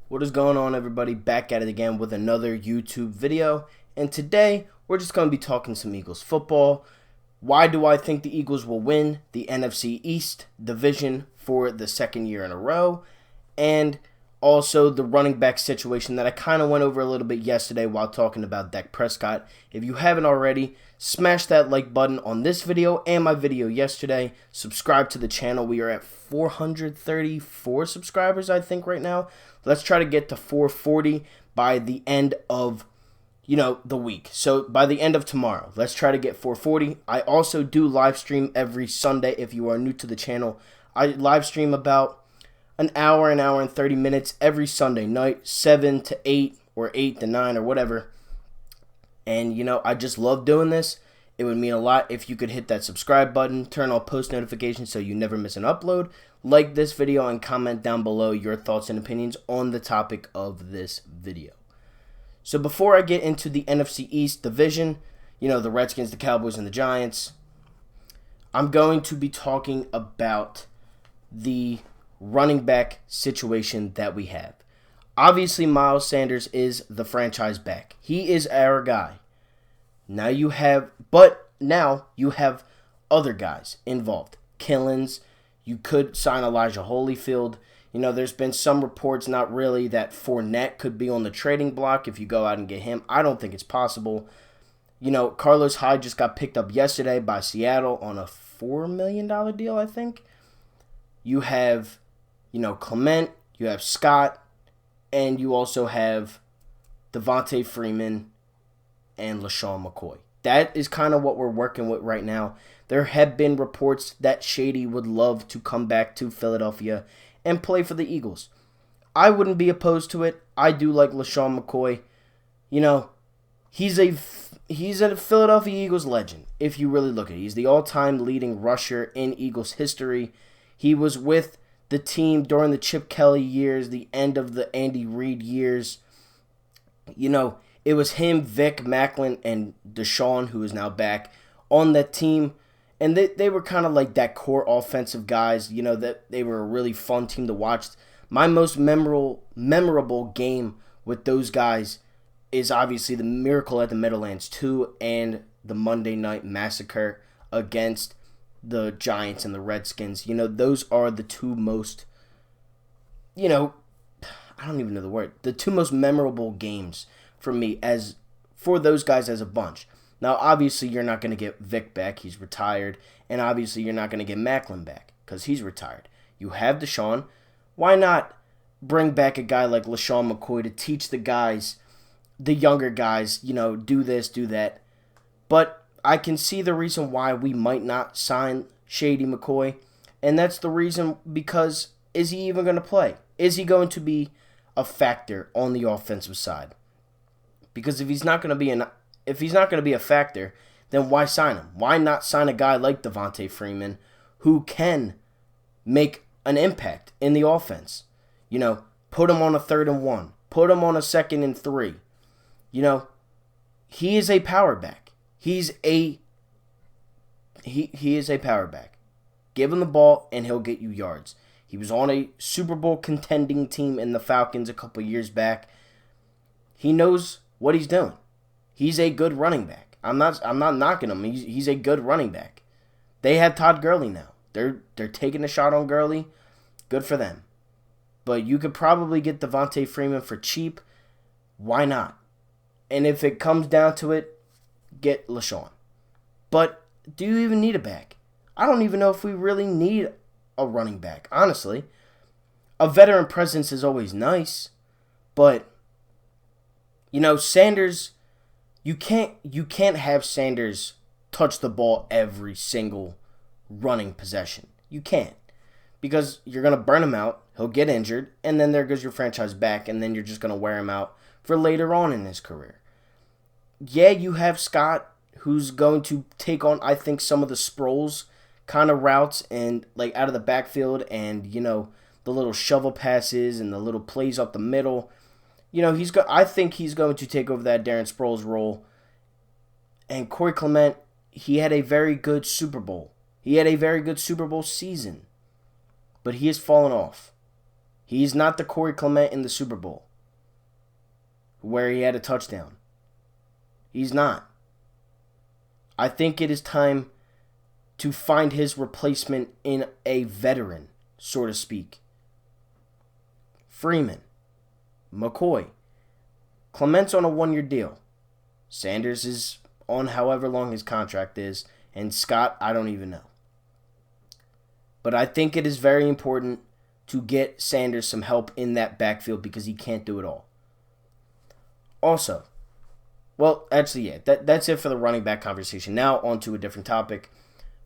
What is going on, everybody? Back at it again with another YouTube video. And today, we're just going to be talking some Eagles football. Why do I think the Eagles will win the NFC East division for the second year in a row? And also the running back situation that I kind of went over a little bit yesterday while talking about Dak Prescott. If you haven't already, smash that like button on this video and my video yesterday. Subscribe to the channel. We are at 434 subscribers, I think, right now. Let's try to get to 440 by the end of, the week. So by the end of tomorrow, let's try to get 440. I also do live stream every Sunday. If you are new to the channel, I live stream about an hour and 30 minutes every Sunday night, 7 to 8 or 8 to 9 or whatever. And, I just love doing this. It would mean a lot if you could hit that subscribe button, turn on post notifications so you never miss an upload, like this video, and comment down below your thoughts and opinions on the topic of this video. So before I get into the NFC East division, the Redskins, the Cowboys, and the Giants, I'm going to be talking about the running back situation that we have. Obviously, Miles Sanders is the franchise back. He is our guy. Now you have other guys involved. Killins. You could sign Elijah Holyfield. There's been some reports, not really, that Fournette could be on the trading block if you go out and get him. I don't think it's possible. Carlos Hyde just got picked up yesterday by Seattle on a $4 million deal, I think. You have, Clement. You have Scott. And you also have Devonta Freeman and LeSean McCoy. That is kind of what we're working with right now. There have been reports that Shady would love to come back to Philadelphia and play for the Eagles. I wouldn't be opposed to it. I do like LeSean McCoy. He's a Philadelphia Eagles legend, if you really look at it. He's the all-time leading rusher in Eagles history. He was with the team during the Chip Kelly years, the end of the Andy Reid years. It was him, Vic, Macklin, and Deshaun, who is now back, on that team. And they were kind of like that core offensive guys, that they were a really fun team to watch. My most memorable game with those guys is obviously the Miracle at the Meadowlands 2 and the Monday Night Massacre against the Giants and the Redskins. Those are the two most, I don't even know the word, the two most memorable games for me for those guys as a bunch. Now, obviously, you're not going to get Vic back. He's retired. And obviously, you're not going to get Macklin back because he's retired. You have Deshaun. Why not bring back a guy like LeSean McCoy to teach the guys, the younger guys, do this, do that. But I can see the reason why we might not sign Shady McCoy. And that's the reason because is he even going to play? Is he going to be a factor on the offensive side? Because if he's not going to be a factor, then why sign him? Why not sign a guy like Devonta Freeman who can make an impact in the offense? Put him on a 3rd and 1. Put him on a 2nd and 3. He is a power back. He is a power back. Give him the ball and he'll get you yards. He was on a Super Bowl contending team in the Falcons a couple years back. He knows what he's doing. He's a good running back. I'm not knocking him. He's a good running back. They have Todd Gurley now. They're taking a shot on Gurley. Good for them. But you could probably get Devonta Freeman for cheap. Why not? And if it comes down to it, get LeSean. But do you even need a back? I don't even know if we really need a running back, honestly. A veteran presence is always nice, but Sanders, you can't have Sanders touch the ball every single running possession. You can't. Because you're going to burn him out, he'll get injured, and then there goes your franchise back, and then you're just going to wear him out for later on in his career. Yeah, you have Scott, who's going to take on, I think, some of the Sproles kind of routes and like out of the backfield and, the little shovel passes and the little plays up the middle. I think he's going to take over that Darren Sproles role. And Corey Clement, he had a very good Super Bowl. He had a very good Super Bowl season. But he has fallen off. He's not the Corey Clement in the Super Bowl where he had a touchdown. He's not. I think it is time to find his replacement in a veteran, so to speak. Freeman, McCoy, Clement's on a 1-year deal. Sanders is on however long his contract is, and Scott, I don't even know. But I think it is very important to get Sanders some help in that backfield because he can't do it all. Also, well, actually, yeah, that's it for the running back conversation. Now, on to a different topic.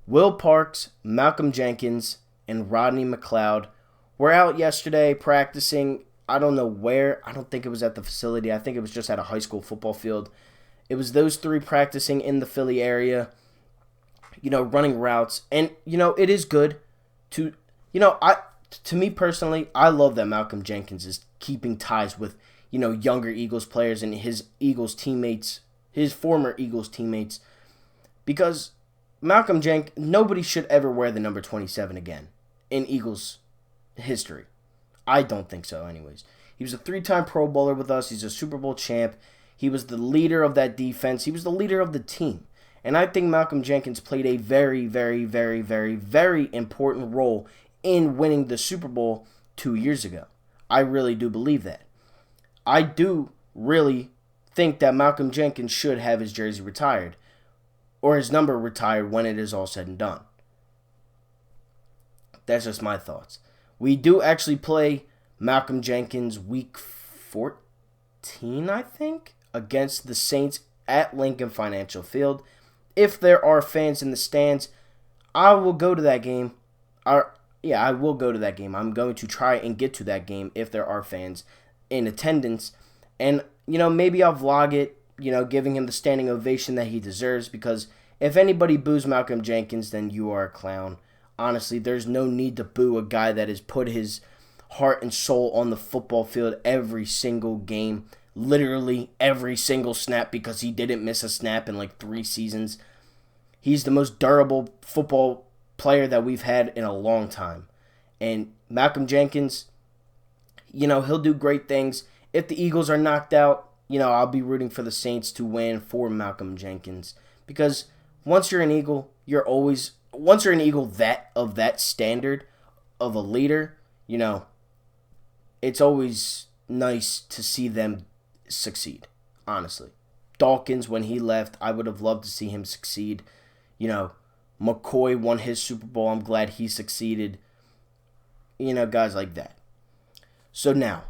Will Parks, Malcolm Jenkins, and Rodney McLeod were out yesterday practicing. I don't know where. I don't think it was at the facility. I think it was just at a high school football field. It was those three practicing in the Philly area, running routes. And, it is good to, to me personally, I love that Malcolm Jenkins is keeping ties with, younger Eagles players and his Eagles teammates, his former Eagles teammates, because Malcolm Jenkins, nobody should ever wear the number 27 again in Eagles history. I don't think so anyways. He was a 3-time Pro Bowler with us. He's a Super Bowl champ. He was the leader of that defense. He was the leader of the team. And I think Malcolm Jenkins played a very, very, very, very, very important role in winning the Super Bowl 2 years ago. I really do believe that. I do really think that Malcolm Jenkins should have his jersey retired or his number retired when it is all said and done. That's just my thoughts. We do actually play Malcolm Jenkins week 14, I think, against the Saints at Lincoln Financial Field. If there are fans in the stands, I will go to that game. I will go to that game. I'm going to try and get to that game if there are fans in attendance. And, maybe I'll vlog it, giving him the standing ovation that he deserves, because if anybody boos Malcolm Jenkins, then you are a clown. Honestly, there's no need to boo a guy that has put his heart and soul on the football field every single game, literally every single snap, because he didn't miss a snap in like 3 seasons. He's the most durable football player that we've had in a long time. And Malcolm Jenkins, he'll do great things. If the Eagles are knocked out, I'll be rooting for the Saints to win for Malcolm Jenkins. Because once you're an Eagle, once you're an Eagle of that standard of a leader, it's always nice to see them succeed, honestly. Dawkins, when he left, I would have loved to see him succeed. McCoy won his Super Bowl. I'm glad he succeeded. Guys like that. So now,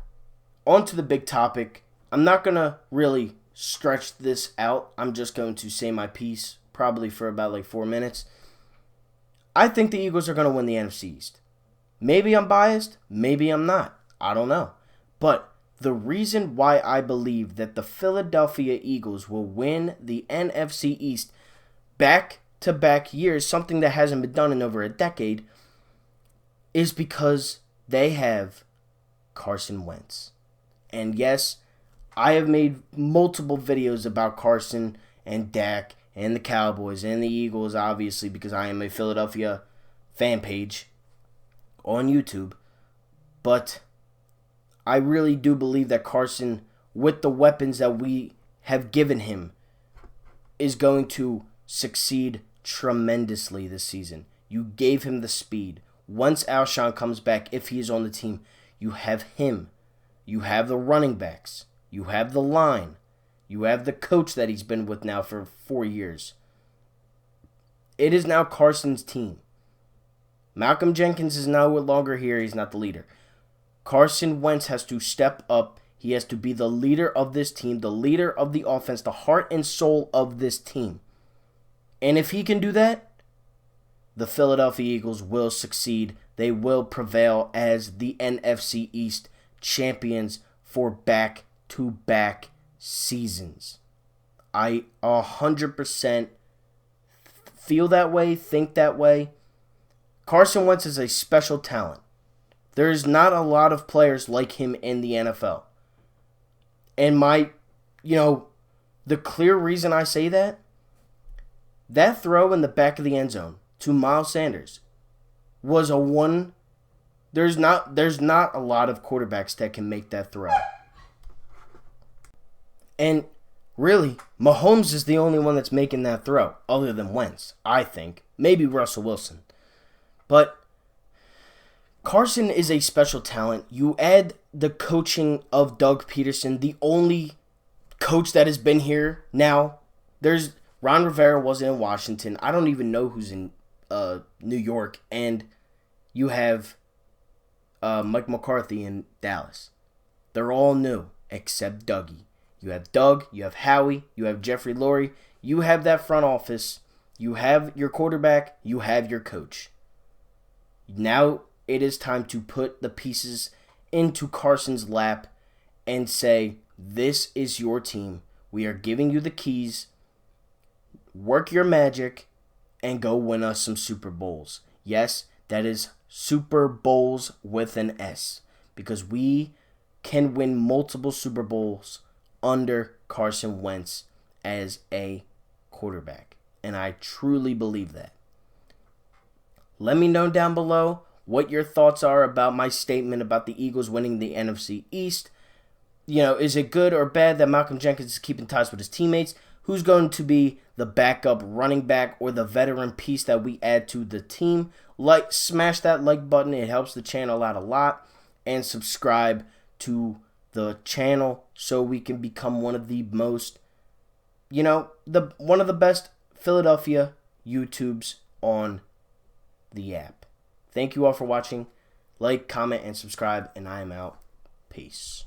on to the big topic. I'm not going to really stretch this out. I'm just going to say my piece, probably for about 4 minutes. I think the Eagles are going to win the NFC East. Maybe I'm biased. Maybe I'm not. I don't know. But the reason why I believe that the Philadelphia Eagles will win the NFC East back-to-back years, something that hasn't been done in over a decade, is because they have Carson Wentz. And yes, I have made multiple videos about Carson and Dak and the Cowboys and the Eagles, obviously, because I am a Philadelphia fan page on YouTube. But I really do believe that Carson, with the weapons that we have given him, is going to succeed tremendously this season. You gave him the speed. Once Alshon comes back, if he is on the team, you have him. You have the running backs. You have the line. You have the coach that he's been with now for 4 years. It is now Carson's team. Malcolm Jenkins is no longer here. He's not the leader. Carson Wentz has to step up. He has to be the leader of this team, the leader of the offense, the heart and soul of this team. And if he can do that, the Philadelphia Eagles will succeed. They will prevail as the NFC East champions for back-to-back seasons. I 100% feel that way, think that way. Carson Wentz is a special talent. There is not a lot of players like him in the NFL. And the clear reason I say that throw in the back of the end zone to Miles Sanders was a 1 There's not a lot of quarterbacks that can make that throw. And really, Mahomes is the only one that's making that throw, other than Wentz, I think. Maybe Russell Wilson. But Carson is a special talent. You add the coaching of Doug Peterson, the only coach that has been here now. There's Ron Rivera wasn't in Washington. I don't even know who's in New York. And you have Mike McCarthy in Dallas. They're all new except Dougie. You have Doug, you have Howie, you have Jeffrey Lurie. You have that front office. You have your quarterback. You have your coach. Now it is time to put the pieces into Carson's lap and say, this is your team. We are giving you the keys. Work your magic and go win us some Super Bowls. Yes, that is Super Bowls with an S, because we can win multiple Super Bowls under Carson Wentz as a quarterback. And I truly believe that. Let me know down below what your thoughts are about my statement about the Eagles winning the NFC East. Is it good or bad that Malcolm Jenkins is keeping ties with his teammates? Who's going to be the backup running back or the veteran piece that we add to the team? Smash that like button. It helps the channel out a lot. And subscribe to the channel so we can become one of the most, one of the best Philadelphia YouTubes on the app. Thank you all for watching. Like, comment, and subscribe, and I am out. Peace.